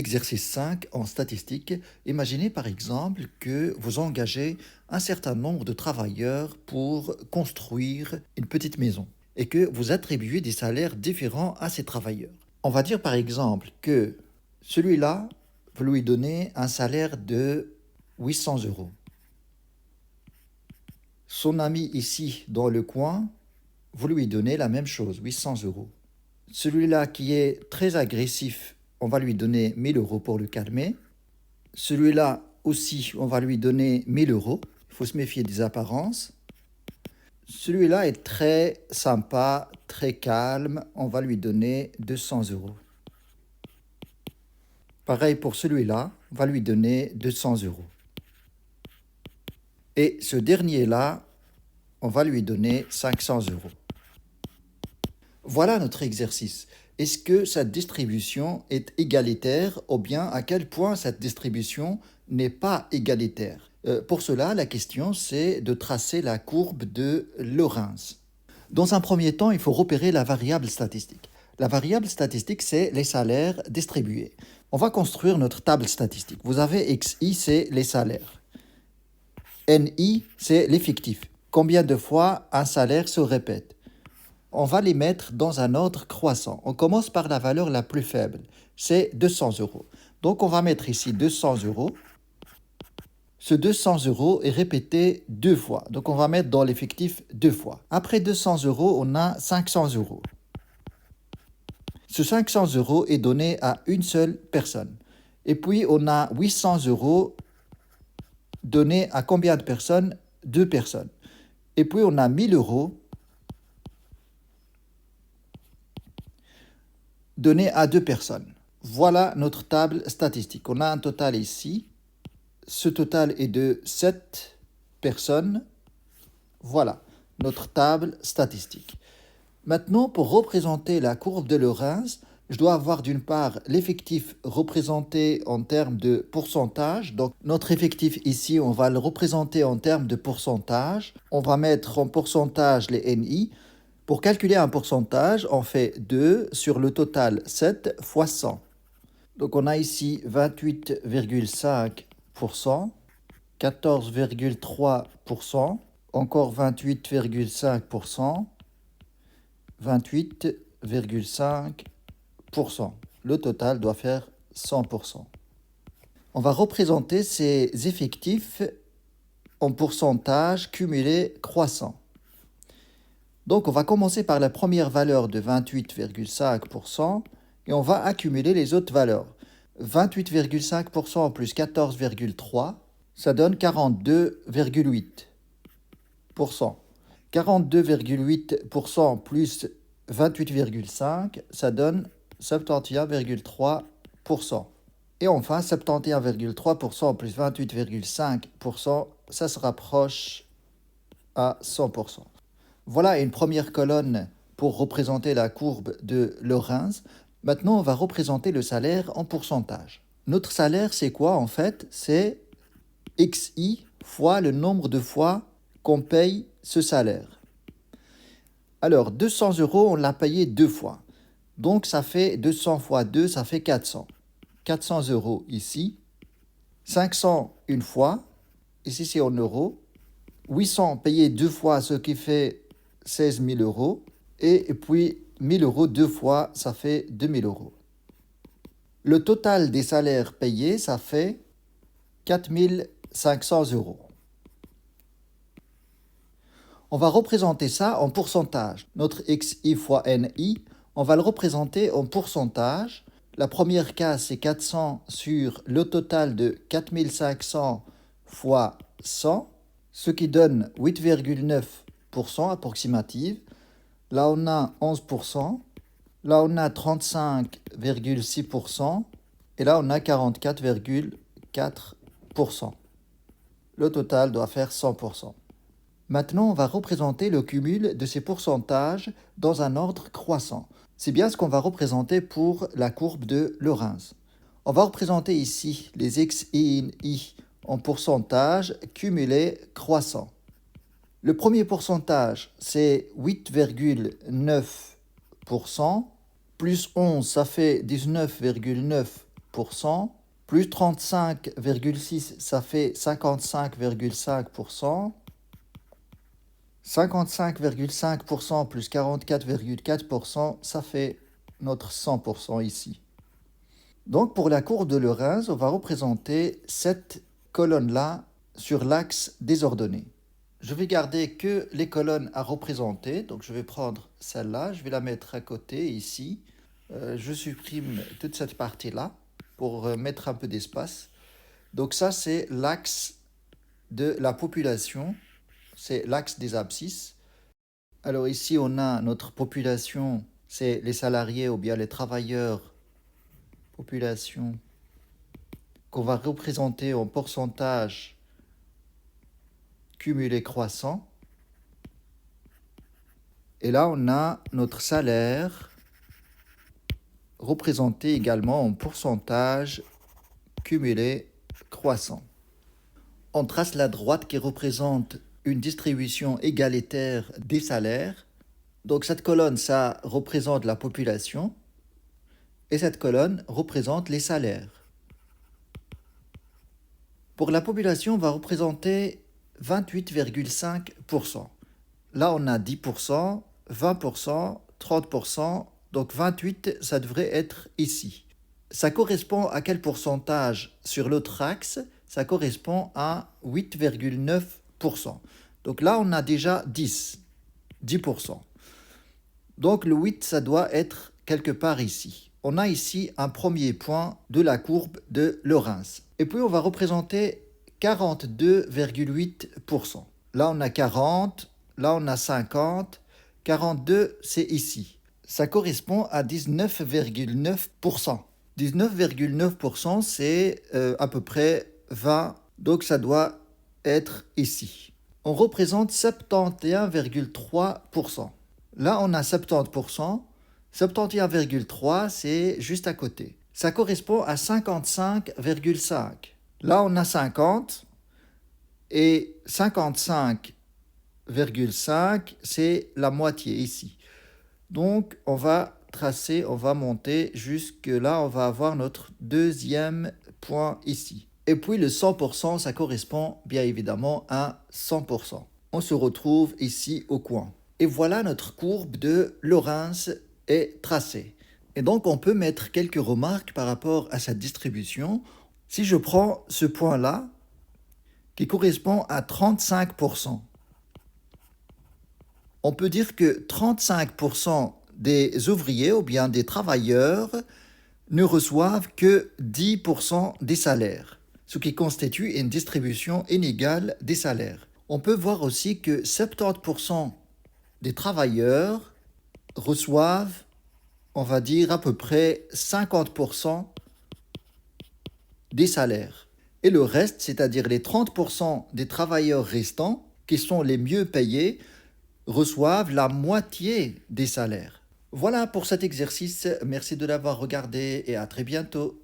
Exercice 5 en statistique. Imaginez par exemple que vous engagez un certain nombre de travailleurs pour construire une petite maison et que vous attribuez des salaires différents à ces travailleurs. On va dire par exemple que celui-là, vous lui donnez un salaire de 800 euros. Son ami ici dans le coin, vous lui donnez la même chose, 800 euros. Celui-là qui est très agressif, on va lui donner 1000 euros pour le calmer. Celui-là aussi, on va lui donner 1000 euros. Il faut se méfier des apparences. Celui-là est très sympa, très calme. On va lui donner 200 euros. Pareil pour celui-là, on va lui donner 200 euros. Et ce dernier-là, on va lui donner 500 euros. Voilà notre exercice. Est-ce que cette distribution est égalitaire ou bien à quel point cette distribution n'est pas égalitaire? Pour cela, la question c'est de tracer la courbe de Lorenz. Dans un premier temps, il faut repérer la variable statistique. La variable statistique, c'est les salaires distribués. On va construire notre table statistique. Vous avez XI, c'est les salaires. NI, c'est l'effectif. Combien de fois un salaire se répète? On va les mettre dans un ordre croissant. On commence par la valeur la plus faible, c'est 200 euros. Donc on va mettre ici 200 euros. Ce 200 euros est répété deux fois. Donc on va mettre dans l'effectif deux fois. Après 200 euros, on a 500 euros. Ce 500 euros est donné à une seule personne. Et puis on a 800 euros donné à combien de personnes? Deux personnes. Et puis on a 1000 euros donné à deux personnes. Voilà notre table statistique. On a un total ici. Ce total est de 7 personnes. Voilà notre table statistique. Maintenant, pour représenter la courbe de Lorenz, je dois avoir d'une part l'effectif représenté en termes de pourcentage. Donc notre effectif ici, on va le représenter en termes de pourcentage. On va mettre en pourcentage les NI. Pour calculer un pourcentage, on fait 2 sur le total 7 fois 100. Donc on a ici 28,5%, 14,3%, encore 28,5%, 28,5%. Le total doit faire 100%. On va représenter ces effectifs en pourcentage cumulé croissant. Donc, on va commencer par la première valeur de 28,5% et on va accumuler les autres valeurs. 28,5% plus 14,3%, ça donne 42,8%. 42,8% plus 28,5%, ça donne 71,3%. Et enfin, 71,3% plus 28,5%, ça se rapproche à 100%. Voilà une première colonne pour représenter la courbe de Lorenz. Maintenant, on va représenter le salaire en pourcentage. Notre salaire, c'est quoi en fait? C'est XI fois le nombre de fois qu'on paye ce salaire. Alors, 200 euros, on l'a payé deux fois. Donc, ça fait 200 fois 2, ça fait 400. 400 euros ici. 500 une fois. Ici, c'est en euros. 800 payé deux fois, ce qui fait 16 000 euros. Et puis 1000 euros deux fois, ça fait 2000 euros. Le total des salaires payés, ça fait 4500 euros. On va représenter ça en pourcentage. Notre XI fois NI, on va le représenter en pourcentage. La première case, c'est 400 sur le total de 4500 fois 100, ce qui donne 8,9% approximative. Là, on a 11%. Là, on a 35,6%. Et là, on a 44,4%. Le total doit faire 100%. Maintenant, on va représenter le cumul de ces pourcentages dans un ordre croissant. C'est bien ce qu'on va représenter pour la courbe de Lorenz. On va représenter ici les XI en pourcentage cumulé croissant. Le premier pourcentage, c'est 8,9%, plus 11, ça fait 19,9%, plus 35,6, ça fait 55,5%. 55,5% plus 44,4%, ça fait notre 100% ici. Donc pour la courbe de Lorentz, on va représenter cette colonne-là sur l'axe des ordonnées. Je vais garder que les colonnes à représenter, donc je vais prendre celle-là, je vais la mettre à côté ici. Je supprime toute cette partie-là pour mettre un peu d'espace. Donc ça, c'est l'axe de la population, c'est l'axe des abscisses. Alors ici, on a notre population, c'est les salariés ou bien les travailleurs, population, qu'on va représenter en pourcentage cumulé croissant. Et là, on a notre salaire représenté également en pourcentage cumulé croissant. On trace la droite qui représente une distribution égalitaire des salaires. Donc cette colonne, ça représente la population et cette colonne représente les salaires. Pour la population, on va représenter 28,5%. Là, on a 10%, 20%, 30%, donc 28, ça devrait être ici. Ça correspond à quel pourcentage sur l'autre axe? Ça correspond à 8,9%. Donc là, on a déjà 10%. Donc le 8, ça doit être quelque part ici. On a ici un premier point de la courbe de Lorentz. Et puis on va représenter 42,8%. Là, on a 40, là, on a 50. 42, c'est ici. Ça correspond à 19,9%. 19,9%, c'est à peu près 20, donc ça doit être ici. On représente 71,3%. Là, on a 70%. 71,3, c'est juste à côté. Ça correspond à 55,5. Là, on a 50 et 55,5, c'est la moitié ici. Donc, on va tracer, on va monter jusque là, on va avoir notre deuxième point ici. Et puis le 100%, ça correspond bien évidemment à 100%. On se retrouve ici au coin. Et voilà, notre courbe de Lorentz est tracée. Et donc, on peut mettre quelques remarques par rapport à cette distribution. Si je prends ce point-là, qui correspond à 35%, on peut dire que 35% des ouvriers ou bien des travailleurs ne reçoivent que 10% des salaires, ce qui constitue une distribution inégale des salaires. On peut voir aussi que 70% des travailleurs reçoivent, on va dire, à peu près 50% des salaires. Et le reste, c'est-à-dire les 30% des travailleurs restants, qui sont les mieux payés, reçoivent la moitié des salaires. Voilà pour cet exercice. Merci de l'avoir regardé et à très bientôt.